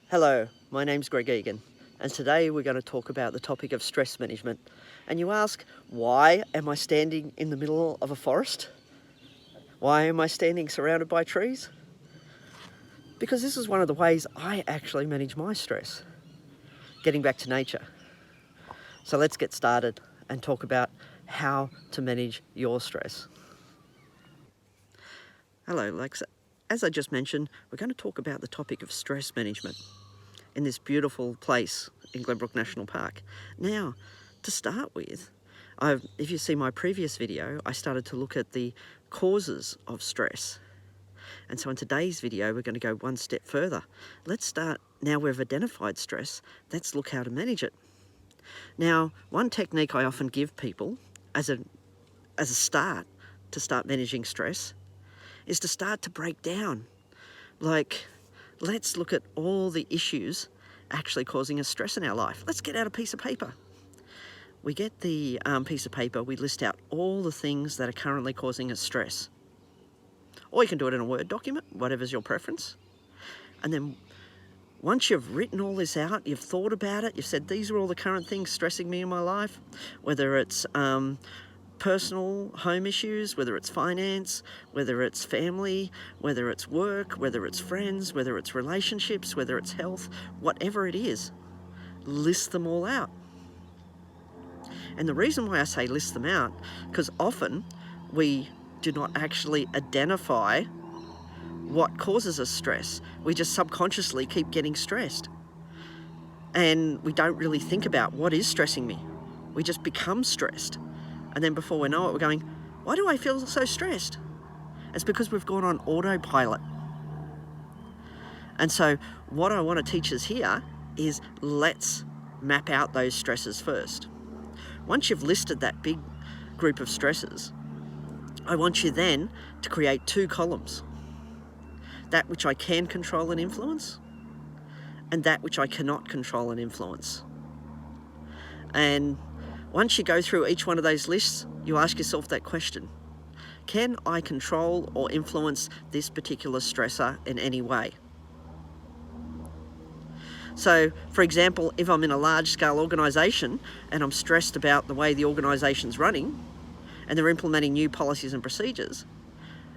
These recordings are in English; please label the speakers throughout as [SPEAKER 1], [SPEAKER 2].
[SPEAKER 1] Hello, my name's Greg Egan, and today we're going to talk about the topic of stress management. And you ask, why am I standing in the middle of a forest? Why am I standing surrounded by trees? Because this is one of the ways I actually manage my stress, getting back to nature. So let's get started and talk about how to manage your stress. Hello, Lex. As I just mentioned, we're going to talk about the topic of stress management in this beautiful place in Glenbrook National Park. Now, to start with, if you see my previous video, I started to look at the causes of stress. And so in today's video, we're going to go one step further. Let's start, now we've identified stress, let's look how to manage it. Now, one technique I often give people as a start to start managing stress is to start to break down. Like, let's look at all the issues actually causing us stress in our life. Let's get out a piece of paper. We get the piece of paper, we list out all the things that are currently causing us stress. Or you can do it in a Word document, whatever's your preference. And then once you've written all this out, you've thought about it, you've said, these are all the current things stressing me in my life, whether it's personal home issues, whether it's finance, whether it's family, whether it's work, whether it's friends, whether it's relationships, whether it's health, whatever it is, list them all out. And the reason why I say list them out, because often we do not actually identify what causes us stress. We just subconsciously keep getting stressed. And we don't really think about what is stressing me. We just become stressed. And then before we know it, we're going, why do I feel so stressed? It's because we've gone on autopilot. And so what I want to teach us here is let's map out those stresses first. Once you've listed that big group of stresses, I want you then to create two columns. That which I can control and influence, and that which I cannot control and influence. And once you go through each one of those lists, you ask yourself that question. Can I control or influence this particular stressor in any way? So, for example, if I'm in a large-scale organisation and I'm stressed about the way the organisation's running and they're implementing new policies and procedures,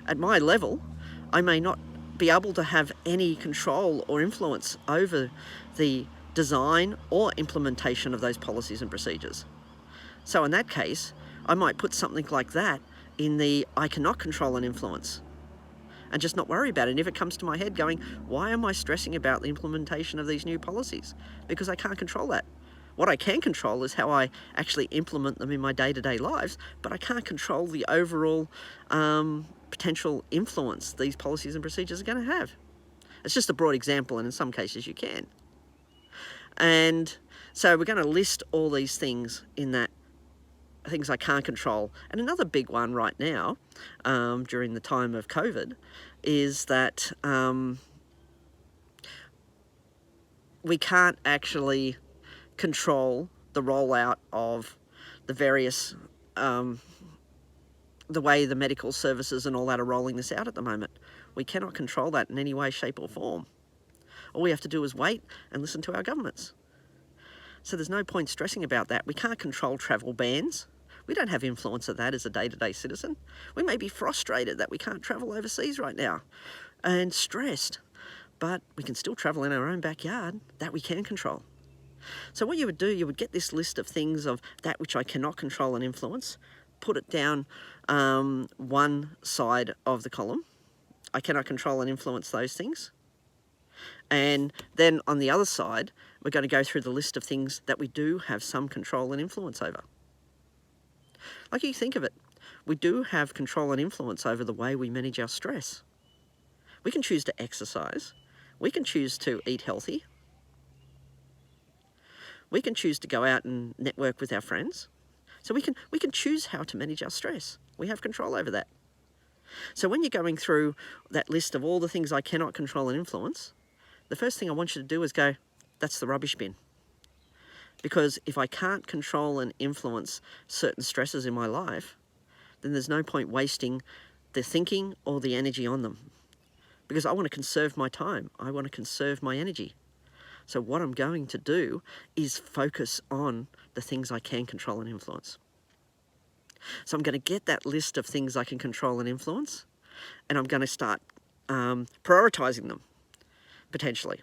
[SPEAKER 1] at my level, I may not be able to have any control or influence over the design or implementation of those policies and procedures. So in that case, I might put something like that in the I cannot control and influence and just not worry about it. And if it comes to my head going, why am I stressing about the implementation of these new policies? Because I can't control that. What I can control is how I actually implement them in my day-to-day lives, but I can't control the overall potential influence these policies and procedures are going to have. It's just a broad example, and in some cases you can. And so we're going to list all these things in that things I can't control. And another big one right now, during the time of COVID, is that we can't actually control the rollout of the various, the way the medical services and all that are rolling this out at the moment. We cannot control that in any way, shape or form. All we have to do is wait and listen to our governments. So there's no point stressing about that. We can't control travel bans. We don't have influence of that as a day-to-day citizen. We may be frustrated that we can't travel overseas right now and stressed, but we can still travel in our own backyard. That we can control. So what you would do, you would get this list of things of that which I cannot control and influence, put it down one side of the column. I cannot control and influence those things. And then on the other side, we're going to go through the list of things that we do have some control and influence over. Like you think of it, we do have control and influence over the way we manage our stress. We can choose to exercise. We can choose to eat healthy. We can choose to go out and network with our friends. So we can choose how to manage our stress. We have control over that. So when you're going through that list of all the things I cannot control and influence, the first thing I want you to do is go, that's the rubbish bin. Because if I can't control and influence certain stresses in my life, then there's no point wasting the thinking or the energy on them. Because I want to conserve my time. I want to conserve my energy. So what I'm going to do is focus on the things I can control and influence. So I'm going to get that list of things I can control and influence, and I'm going to start prioritizing them, potentially.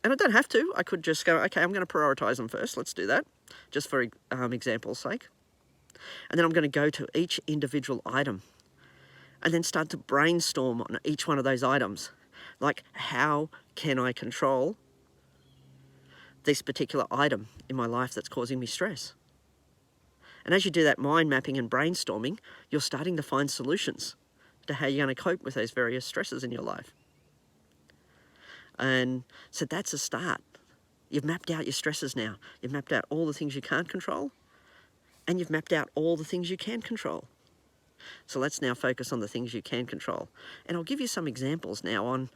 [SPEAKER 1] And I don't have to. I could just go, okay, I'm going to prioritize them first. Let's do that, just for example's sake. And then I'm going to go to each individual item and then start to brainstorm on each one of those items. Like, how can I control this particular item in my life that's causing me stress? And as you do that mind mapping and brainstorming, you're starting to find solutions to how you're going to cope with those various stresses in your life. And so that's a start. You've mapped out your stresses now. You've mapped out all the things you can't control, and you've mapped out all the things you can control. So let's now focus on the things you can control. And I'll give you some examples now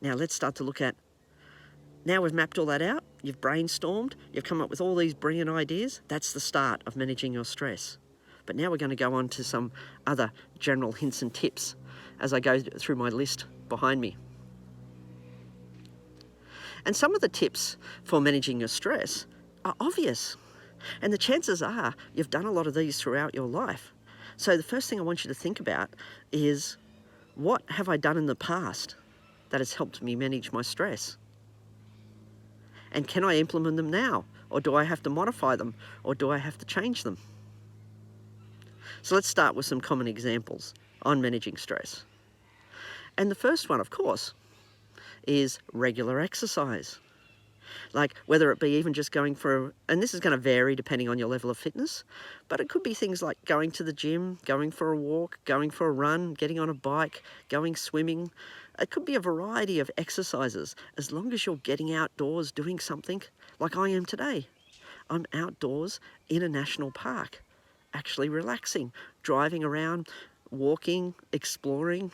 [SPEAKER 1] let's start to look at, now we've mapped all that out, you've brainstormed, you've come up with all these brilliant ideas. That's the start of managing your stress. But now we're going to go on to some other general hints and tips as I go through my list behind me. And some of the tips for managing your stress are obvious. And the chances are you've done a lot of these throughout your life. So the first thing I want you to think about is, what have I done in the past that has helped me manage my stress? And can I implement them now? Or do I have to modify them? Or do I have to change them? So let's start with some common examples on managing stress. And the first one, of course, is regular exercise. Like, whether it be even just going for, and this is going to vary depending on your level of fitness, but it could be things like going to the gym, going for a walk, going for a run, getting on a bike, going swimming. It could be a variety of exercises, as long as you're getting outdoors doing something, like I am today. I'm outdoors in a national park, actually relaxing, driving around, walking, exploring,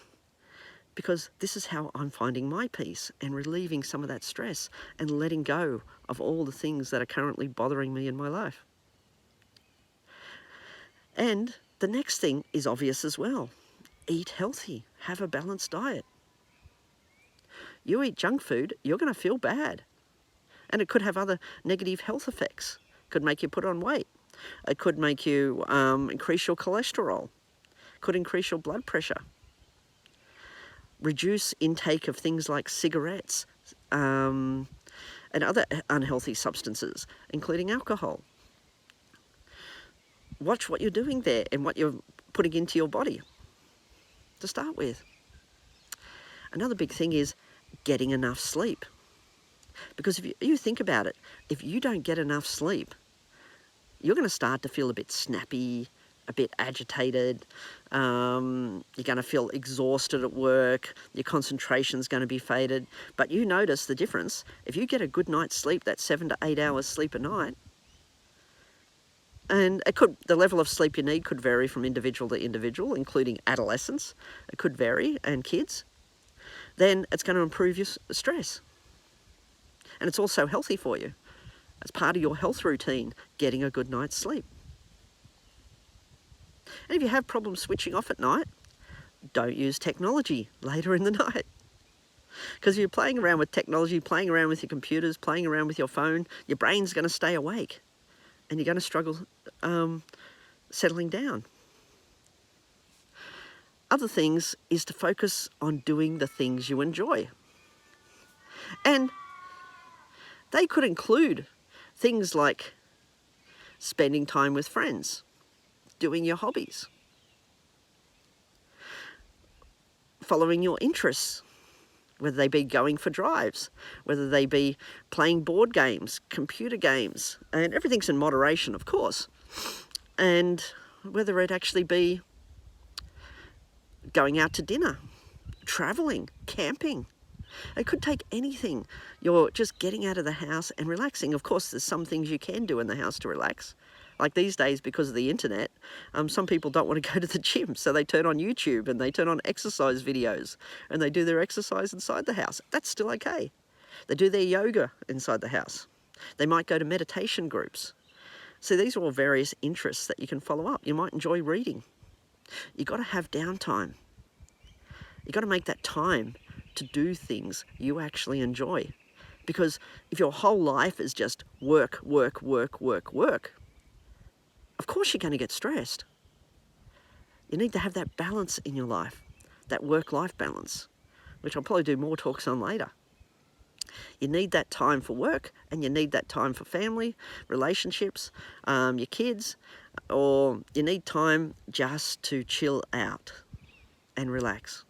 [SPEAKER 1] because this is how I'm finding my peace and relieving some of that stress and letting go of all the things that are currently bothering me in my life. And the next thing is obvious as well. Eat healthy, have a balanced diet. You eat junk food, you're going to feel bad. And it could have other negative health effects. It could make you put on weight. It could make you increase your cholesterol. It could increase your blood pressure. Reduce intake of things like cigarettes and other unhealthy substances, including alcohol. Watch what you're doing there and what you're putting into your body to start with. Another big thing is getting enough sleep. Because if you think about it, if you don't get enough sleep, you're going to start to feel a bit snappy, a bit agitated, you're going to feel exhausted at work, your concentration's going to be faded. But you notice the difference. If you get a good night's sleep, that's 7 to 8 hours sleep a night, and the level of sleep you need could vary from individual to individual, including adolescents, it could vary, and kids, then it's going to improve your stress. And it's also healthy for you. It's part of your health routine, getting a good night's sleep. And if you have problems switching off at night, don't use technology later in the night. Because if you're playing around with technology, playing around with your computers, playing around with your phone, your brain's going to stay awake and you're going to struggle settling down. Other things is to focus on doing the things you enjoy. And they could include things like spending time with friends, doing your hobbies, following your interests, whether they be going for drives, whether they be playing board games, computer games, and everything's in moderation, of course, and whether it actually be going out to dinner, traveling, camping. It could take anything. You're just getting out of the house and relaxing. Of course, there's some things you can do in the house to relax. Like these days, because of the internet, some people don't want to go to the gym, so they turn on YouTube and they turn on exercise videos and they do their exercise inside the house. That's still okay. They do their yoga inside the house. They might go to meditation groups. So these are all various interests that you can follow up. You might enjoy reading. You've got to have downtime. You've got to make that time to do things you actually enjoy. Because if your whole life is just work, work, work, work, work, of course you're going to get stressed. You need to have that balance in your life, that work-life balance, which I'll probably do more talks on later. You need that time for work, and you need that time for family, relationships, your kids, or you need time just to chill out and relax.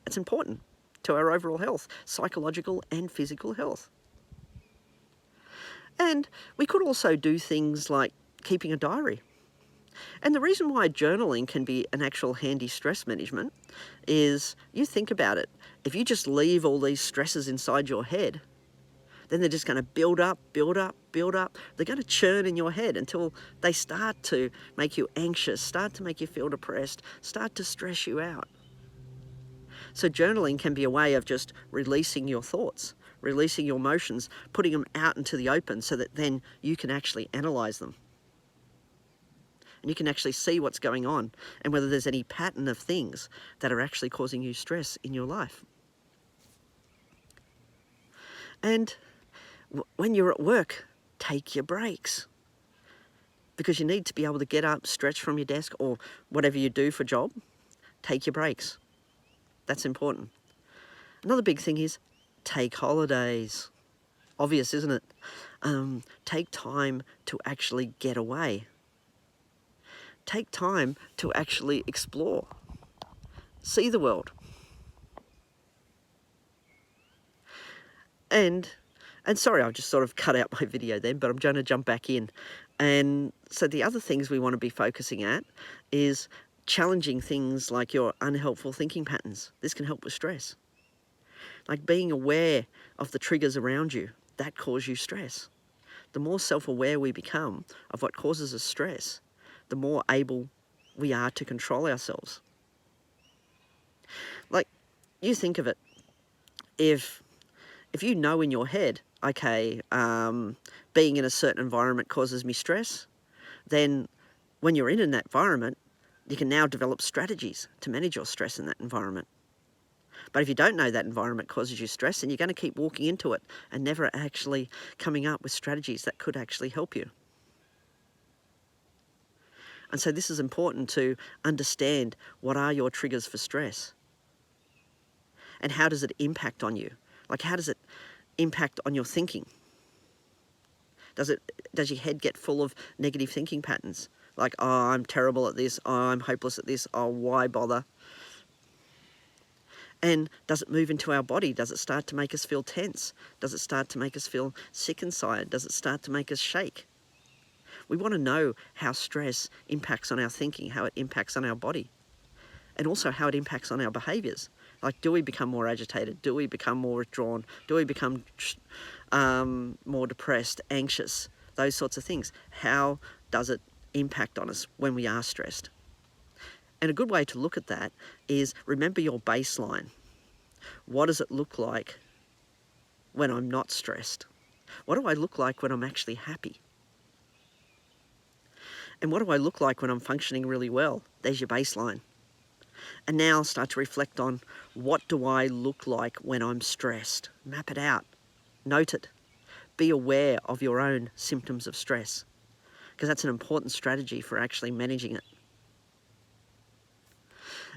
[SPEAKER 1] It's important to our overall health, psychological and physical health. And we could also do things like keeping a diary. And the reason why journaling can be an actual handy stress management is, you think about it, if you just leave all these stresses inside your head, then they're just going to build up, build up, build up. They're going to churn in your head until they start to make you anxious, start to make you feel depressed, start to stress you out. So journaling can be a way of just releasing your thoughts, releasing your emotions, putting them out into the open so that then you can actually analyze them. And you can actually see what's going on and whether there's any pattern of things that are actually causing you stress in your life. And when you're at work, take your breaks, because you need to be able to get up, stretch from your desk, or whatever you do for job. Take your breaks. That's important. Another big thing is take holidays. Obvious, isn't it? Take time to actually get away. Take time to actually explore. See the world. And sorry, I've just sort of cut out my video then, but I'm going to jump back in. And so the other things we want to be focusing at is challenging things like your unhelpful thinking patterns. This can help with stress. Like being aware of the triggers around you that cause you stress. The more self-aware we become of what causes us stress, the more able we are to control ourselves. Like, you think of it, if you know in your head, okay, being in a certain environment causes me stress, then when you're in that environment, you can now develop strategies to manage your stress in that environment. But if you don't know that environment causes you stress, then you're going to keep walking into it and never actually coming up with strategies that could actually help you. And so this is important to understand, what are your triggers for stress? And how does it impact on you? Like, how does it impact on your thinking? Does your head get full of negative thinking patterns? Like, oh, I'm terrible at this, oh, I'm hopeless at this, oh, why bother? And does it move into our body? Does it start to make us feel tense? Does it start to make us feel sick inside? Does it start to make us shake? We want to know how stress impacts on our thinking, how it impacts on our body, and also how it impacts on our behaviours. Like, do we become more agitated? Do we become more withdrawn? Do we become more depressed, anxious? Those sorts of things. How does it impact on us when we are stressed? And a good way to look at that is, remember your baseline. What does it look like when I'm not stressed? What do I look like when I'm actually happy? And what do I look like when I'm functioning really well? There's your baseline. And now start to reflect on, what do I look like when I'm stressed? Map it out. Note it. Be aware of your own symptoms of stress, because that's an important strategy for actually managing it.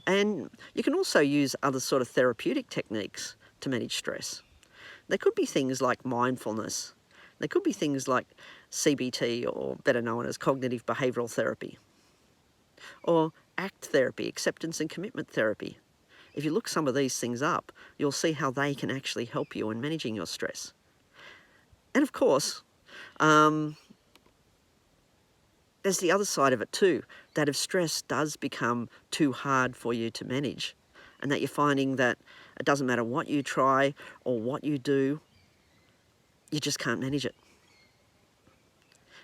[SPEAKER 1] And you can also use other sort of therapeutic techniques to manage stress. There could be things like mindfulness. There could be things like CBT, or better known as cognitive behavioural therapy, or ACT therapy, acceptance and commitment therapy. If you look some of these things up, you'll see how they can actually help you in managing your stress. And of course, there's the other side of it too, that if stress does become too hard for you to manage, and that you're finding that it doesn't matter what you try or what you do, you just can't manage it,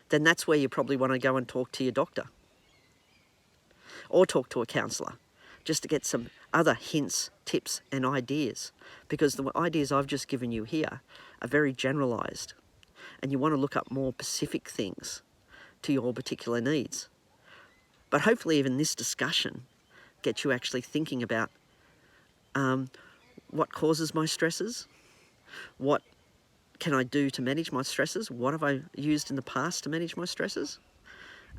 [SPEAKER 1] then that's where you probably want to go and talk to your doctor or talk to a counsellor, just to get some other hints, tips and ideas, because the ideas I've just given you here are very generalised, and you want to look up more specific things to your particular needs. But hopefully even this discussion gets you actually thinking about what causes my stresses, what can I do to manage my stresses? What have I used in the past to manage my stresses?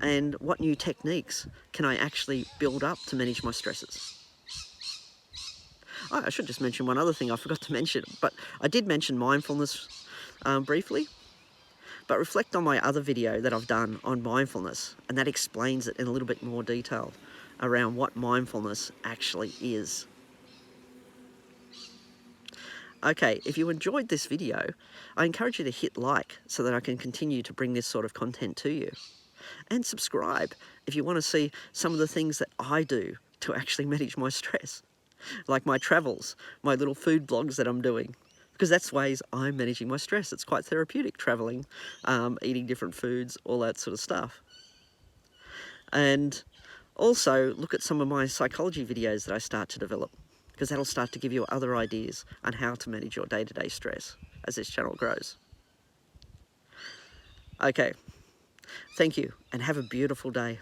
[SPEAKER 1] And what new techniques can I actually build up to manage my stresses? Oh, I should just mention one other thing I forgot to mention, but I did mention mindfulness briefly, but reflect on my other video that I've done on mindfulness, and that explains it in a little bit more detail around what mindfulness actually is. Okay, if you enjoyed this video, I encourage you to hit like so that I can continue to bring this sort of content to you. And subscribe if you want to see some of the things that I do to actually manage my stress, like my travels, my little food blogs that I'm doing, because that's ways I'm managing my stress. It's quite therapeutic, traveling, eating different foods, all that sort of stuff. And also look at some of my psychology videos that I start to develop, because that'll start to give you other ideas on how to manage your day-to-day stress as this channel grows. Okay, thank you and have a beautiful day.